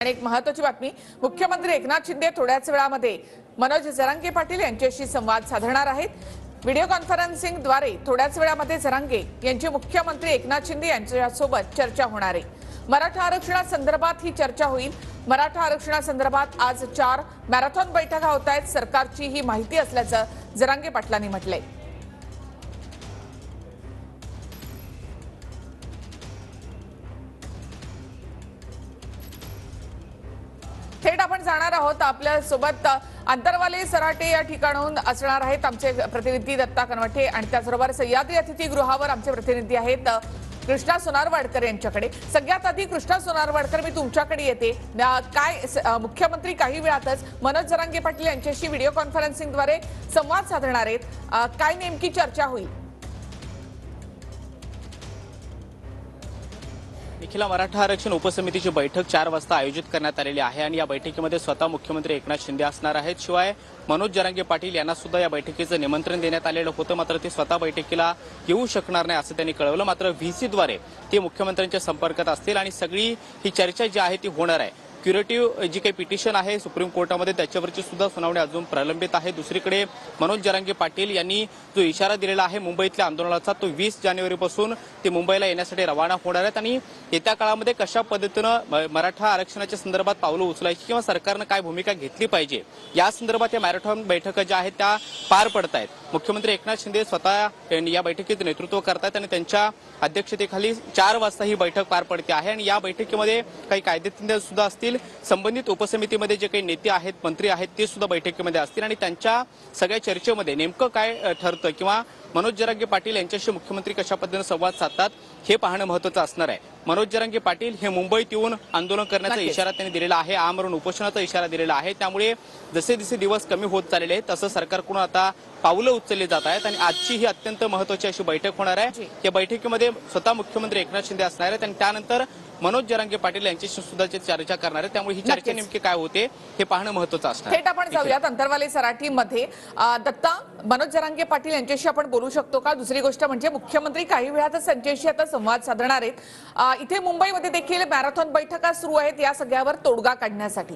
आणि एक महत्त्वाची बातमी, मुख्यमंत्री एकनाथ शिंदे थोड्याच वेळामध्ये मनोज जरांगे पाटील यांच्याशी संवाद साधणार आहेत। व्हिडिओ कॉन्फरन्सिंगद्वारे थोड्याच वेळामध्ये जरांगे यांची मुख्यमंत्री एकनाथ शिंदे यांच्यासोबत चर्चा होणार आहे। मराठा आरक्षणासंदर्भात ही चर्चा होईल। मराठा आरक्षणासंदर्भात आज 4 मॅरेथॉन बैठका होत आहेत। सरकारची ही माहिती असल्याचं जरांगे पाटलांनी म्हटलंय। थेट आपण जाणार आहोत, आपल्या सोबत अंतरवाले सराटे या ठिकाणाहून असणार आहेत आमचे प्रतिनिधी दत्ता कनवटे आणि त्याचबरोबर सह्याद्री अतिथीगृहावर आमचे प्रतिनिधी आहेत कृष्णा सोनारवाडकर यांच्याकडे। सगळ्यात आधी कृष्णा सोनारवाडकर, मी तुमच्याकडे येते। काय मुख्यमंत्री काही वेळातच मनोज जरांगे पाटील यांच्याशी व्हिडिओ कॉन्फरन्सिंगद्वारे संवाद साधणार आहेत, काय नेमकी चर्चा होईल? निखिला, मराठा आरक्षण उपसमितीची बैठक 4 वाजता आयोजित करण्यात आलेली आहे आणि या बैठकीमध्ये स्वतः मुख्यमंत्री एकनाथ शिंदे असणार आहेत। शिवाय मनोज जरांगे पाटील यांना सुद्धा या बैठकीचं निमंत्रण देण्यात आलेलं होतं, मात्र ते स्वतः बैठकीला येऊ शकणार नाही असं त्यांनी कळवलं। मात्र व्हीसीद्वारे ते मुख्यमंत्र्यांच्या संपर्कात असतील आणि सगळी ही चर्चा जी आहे ती होणार आहे। क्युरेटिव्ह जी काही पिटिशन आहे सुप्रीम कोर्टामध्ये त्याच्यावरची सुद्धा सुनावणी अजून प्रलंबित आहे। दुसरीकडे मनोज जरांगे पाटील यांनी जो इशारा दिलेला आहे मुंबईतल्या आंदोलनाचा, तो 20 जानेवारीपासून ते मुंबईला येण्यासाठी रवाना होणार आहेत आणि येत्या काळामध्ये कशा पद्धतीनं मराठा आरक्षणाच्या संदर्भात पावलं उचलायची किंवा सरकारनं काय भूमिका घेतली पाहिजे या संदर्भात या मॅरेथॉन बैठका ज्या आहेत त्या पार पडत आहेत। मुख्यमंत्री एकनाथ शिंदे स्वतः या बैठकीचं नेतृत्व करतात आणि त्यांच्या अध्यक्षतेखाली 4 वाजता ही बैठक पार पडते आहे आणि या बैठकीमध्ये काही कायदेतज्ञ सुद्धा असतील, संबंधित उपसमितीमध्ये जे काही नेते आहेत, मंत्री आहेत, ते सुद्धा बैठकीमध्ये असतील आणि त्यांच्या सगळ्या चर्चेमध्ये नेमकं काय ठरतं किंवा मनोज जरांगे पाटील यांच्याशी मुख्यमंत्री कशा पद्धतीने संवाद साधतात हे पाहणं महत्त्वाचं असणार आहे। मनोज जरांगे पाटील हे मुंबईत येऊन आंदोलन करण्याचा इशारा त्यांनी दिलेला आहे, आमरण उपोषणाचा इशारा दिलेला आहे। त्यामुळे जसे जसे दिवस कमी होत चाललेले आहेत तसं सरकारकडून आता पावलं उचलली जात आहेत आणि आजची ही अत्यंत महत्त्वाची अशी बैठक होणार आहे। या बैठकीमध्ये स्वतः मुख्यमंत्री एकनाथ शिंदे असणार आहेत आणि त्यानंतर मनोज जरांगे पाटील यांच्याशी सुद्धा चर्चा करणार आहेत। त्यामुळे ही चर्चा नेमकी काय होते हे पाहणं महत्त्वाचं असणार आहे। थेट आपण जाऊयात अंतरवाले सराटीमध्ये। दत्ता, मनोज जरांगे पाटील यांच्याशी आपण बोलू शकतो का? दुसरी गोष्ट म्हणजे मुख्यमंत्री काही वेळातच त्यांच्याशी आता संवाद साधणार आहेत। इथे मुंबईमध्ये देखील मॅरेथॉन बैठका सुरू आहेत या सगळ्यावर तोडगा काढण्यासाठी।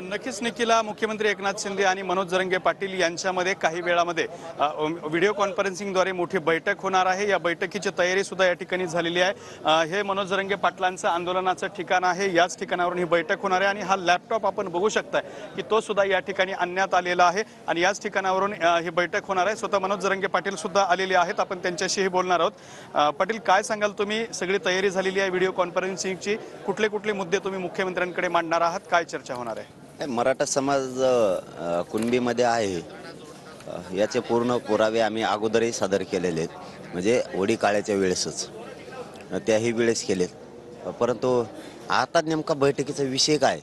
नक्कीच निखिला, मुख्यमंत्री एकनाथ शिंदे आणि मनोज जरांगे पाटील यांच्यामध्ये काही वेळामध्ये व्हिडिओ कॉन्फरन्सिंगद्वारे मोठी बैठक होणार आहे। या बैठकीची तयारी सुद्धा या ठिकाणी झालेली आहे। हे मनोज जरांगे पाटलांचं आंदोलनाचं ठिकाण आहे, याच ठिकाणावरून ही बैठक होणार आहे आणि हा लॅपटॉप आपण बघू शकताय की तो सुद्धा या ठिकाणी आणण्यात आलेला आहे आणि याच ठिकाणावरून ही बैठक होणार आहे। स्वतः मनोज जरांगे पाटील सुद्धा आलेले आहेत, आपण त्यांच्याशीही बोलणार आहोत। पाटील, काय सांगाल तुम्ही? सगळी तयारी झालेली आहे व्हिडिओ कॉन्फरन्सिंगची, कुठले कुठले मुद्दे तुम्ही मुख्यमंत्र्यांकडे मांडणार आहात, काय चर्चा होणार आहे? मराठा समाज कुणबीमध्ये आहे याचे पूर्ण पुरावे आम्ही अगोदरही सादर केलेले आहेत, म्हणजे ओडी काळ्याच्या वेळेसच त्याही वेळेस केलेत। परंतु आता नेमका बैठकीचा विषय काय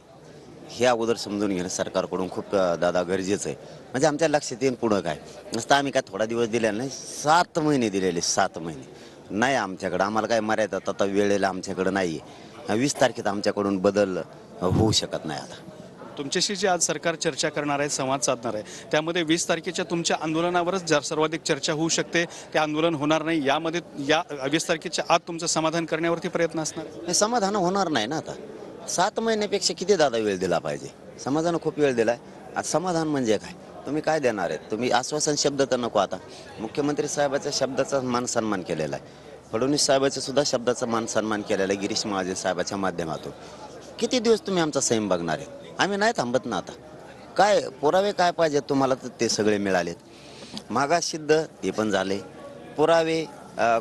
हे अगोदर समजून घेणं सरकारकडून खूप दादा गरजेचं आहे, म्हणजे आमच्या लक्षात येईन पुढं काय नसतं। आम्ही काय थोडा दिवस दिलेला नाही, 7 महिने दिलेले, 7 महिने नाही आमच्याकडं, आम्हाला काय मर्यादा आता वेळेला आमच्याकडं नाही आहे। 20 तारखेत आमच्याकडून बदल होऊ शकत नाही। आता तुमच्याशी जे आज सरकार चर्चा करणार आहे, संवाद साधणार आहे, त्यामध्ये 20 तारखेच्या तुमच्या आंदोलनावरच सर्वाधिक चर्चा होऊ शकते, ते आंदोलन होणार नाही, यामध्ये या 20 तारखेच्या आत तुमचं समाधान करण्यावरती प्रयत्न असणार आहे? समाधान होणार नाही ना। आता 7 महिन्यापेक्षा किती दादा वेळ दिला पाहिजे? समाधान खूप वेळ दिलाय, आज समाधान म्हणजे काय? तुम्ही काय देणार आहेत? तुम्ही आश्वासन शब्द तर नको। आता मुख्यमंत्री साहेबाच्या शब्दाचा मान सन्मान केलेला आहे, फडणवीस साहेबाच्या सुद्धा शब्दाचा मान सन्मान केलेला आहे गिरीश महाजन साहेबाच्या माध्यमातून। किती दिवस तुम्ही आमचा संयम बघणार आहे? आम्ही नाही थांबत ना। आता काय पुरावे काय पाहिजे तुम्हाला, तर ते सगळे मिळालेत, मागास सिद्ध ते पण झाले, पुरावे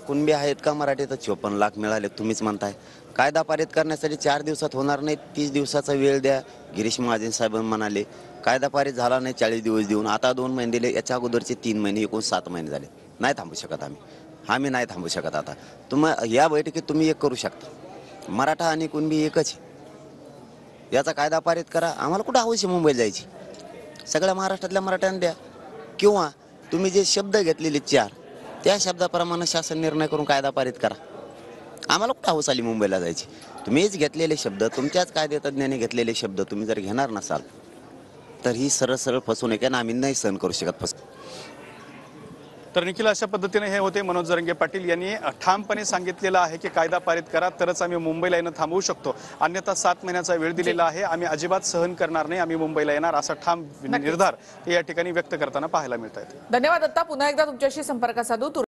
कुणबी आहेत का मराठी तर 54 लाख मिळाले, तुम्हीच म्हणताय। कायदा पारित करण्यासाठी 4 दिवसात होणार नाही, 30 दिवसाचा वेळ द्या, गिरीश महाजन साहेब म्हणाले। कायदा पारित झाला नाही 40 दिवस देऊन, आता 2 महिने दिले, याच्या अगोदरचे 3 महिने, एकूण 7 महिने झाले। नाही थांबू शकत आम्ही नाही थांबू शकत। आता या बैठकीत तुम्ही एक करू शकता, मराठा आणि कुणबी एकच, याचा कायदा पारित करा। आम्हाला कुठं हवशी मुंबईला जायची, सगळ्या महाराष्ट्रातल्या मराठ्यांना द्या, किंवा तुम्ही जे शब्द घेतलेले 4 त्या शब्दाप्रमाणे शासन निर्णय करून कायदा पारित करा। आम्हाला कुठं हौस आली मुंबईला जायची? तुम्हीच घेतलेले शब्द, तुमच्याच कायदेतज्ञाने घेतलेले शब्द तुम्ही जर घेणार नसाल तर ही सरळ सरळ फसवणूक आहे ना, आम्ही नाही सहन करू शकत फसवणूक। तर निखिल, अशा पद्धतीने हे होते मनोज जरांगे पाटील यांनी ठामपणे सांगितलेलं आहे की कायदा पारित करा तरच आम्ही मुंबईला येणं थांबवू शकतो, अन्यथा 7 महिन्याचा वेळ दिलेला आहे, आम्ही अजिबात सहन करणार नाही, आम्ही मुंबईला येणार असा ठाम निर्धार ते या ठिकाणी व्यक्त करताना पाहायला मिळत आहेत. धन्यवाद दत्ता. पुन्हा एकदा तुमच्याशी संपर्क साधू.